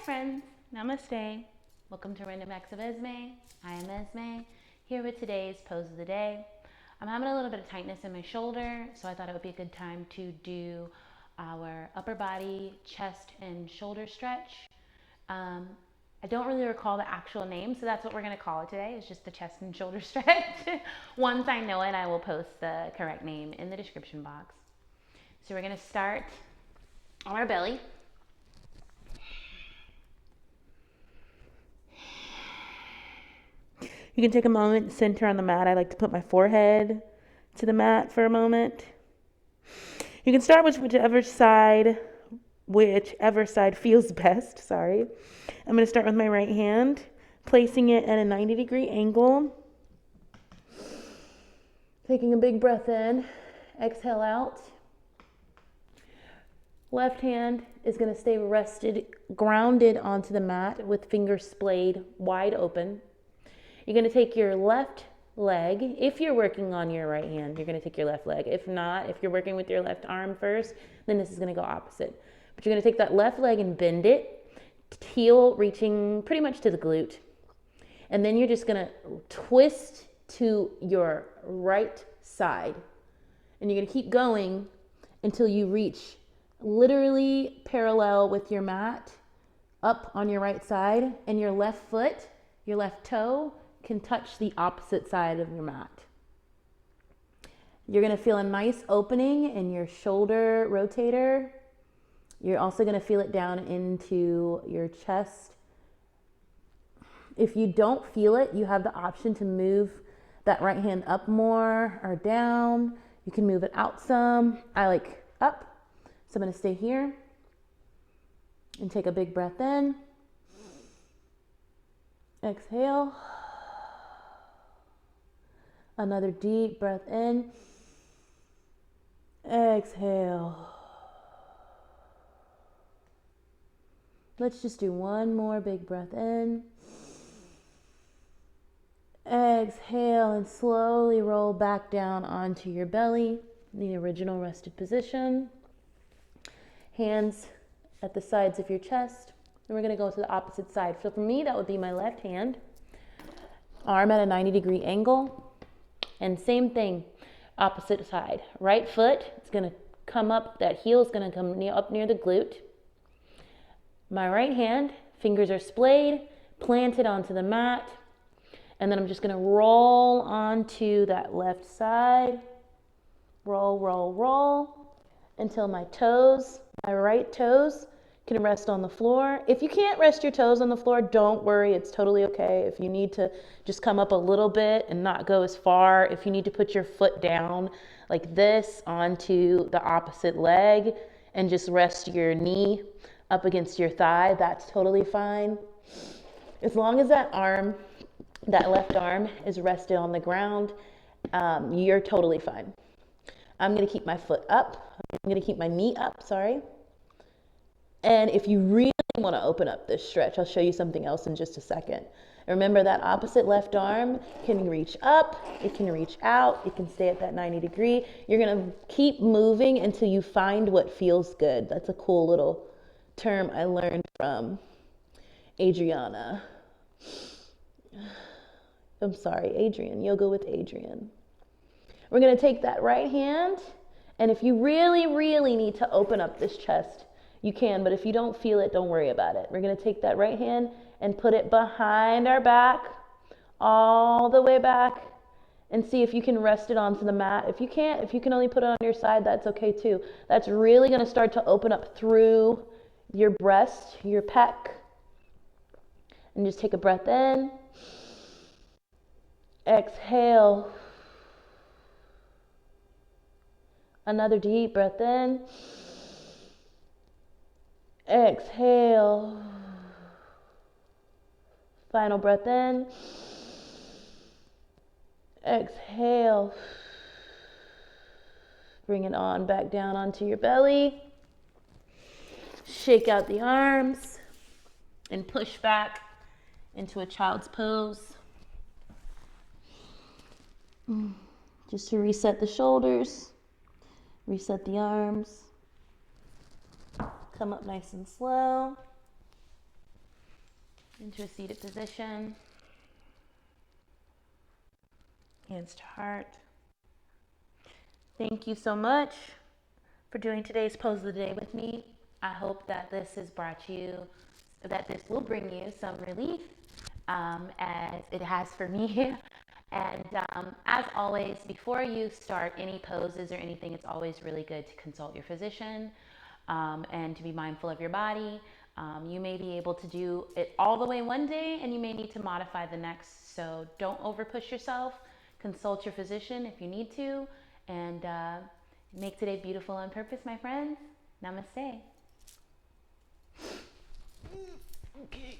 friends, namaste. Welcome to Random Acts of Esme. I am Esme, here with today's pose of the day. I'm having a little bit of tightness in my shoulder, so I thought it would be a good time to do our upper body, chest, and shoulder stretch. I don't really recall the actual name, so that's what we're going to call it today. It's just the chest and shoulder stretch. Once I know it, I will post the correct name in the description box. So we're going to start on our belly. You can take a moment, center on the mat. I like to put my forehead to the mat for a moment. You can start with whichever side feels best. Sorry. I'm going to start with my right hand, placing it at a 90-degree angle. Taking a big breath in, exhale out. Left hand is going to stay grounded onto the mat with fingers splayed wide open. You're going to take your left leg. If you're working on your right hand, you're going to take your left leg. If not, if you're working with your left arm first, then this is going to go opposite. But you're going to take that left leg and bend it, heel reaching pretty much to the glute. And then you're just going to twist to your right side. And you're going to keep going until you reach literally parallel with your mat up on your right side, and your left foot, your left toe, can touch the opposite side of your mat. You're going to feel a nice opening in your shoulder rotator. You're also going to feel it down into your chest. If you don't feel it, you have the option to move that right hand up more or down. You can move it out some. I like up. So I'm going to stay here and take a big breath in. Exhale. Another deep breath in. Exhale. Let's just do one more big breath in. Exhale and slowly roll back down onto your belly, the original rested position. Hands at the sides of your chest. And we're going to go to the opposite side. So for me, that would be my left hand. Arm at a 90-degree angle. And same thing, opposite side. Right foot, it's going to come up, that heel is going to come up near the glute. My right hand, fingers are splayed, planted onto the mat. And then I'm just going to roll onto that left side. Roll, roll, roll until my toes, my right toes, can rest on the floor. If you can't rest your toes on the floor, don't worry. It's totally okay. If you need to just come up a little bit and not go as far, if you need to put your foot down like this onto the opposite leg and just rest your knee up against your thigh, that's totally fine. As long as that left arm is rested on the ground, you're totally fine. I'm going to keep my foot up. I'm going to keep my knee up, sorry. And if you really want to open up this stretch, I'll show you something else in just a second. Remember, that opposite left arm can reach up, it can reach out, it can stay at that 90 degree. You're going to keep moving until you find what feels good. That's a cool little term I learned from Adrian, Yoga with Adrian. We're going to take that right hand, and if you really, really need to open up this chest, you can, but if you don't feel it, don't worry about it. We're going to take that right hand and put it behind our back, all the way back, and see if you can rest it onto the mat. If you can't, if you can only put it on your side, that's okay too. That's really going to start to open up through your breast, your pec. And just take a breath in. Exhale. Another deep breath in. Exhale. Final breath in. Exhale. Bring it on back down onto your belly. Shake out the arms and push back into a child's pose. Just to reset the shoulders, reset the arms. Come up nice and slow. into a seated position. Hands to heart. Thank you so much for doing today's pose of the day with me. I hope that this will bring you some relief, as it has for me. And as always, before you start any poses or anything, it's always really good to consult your physician, and to be mindful of your body. You may be able to do it all the way one day and you may need to modify the next. So don't over push yourself. Consult your physician if you need to. And make today beautiful on purpose, my friends. Namaste. Okay.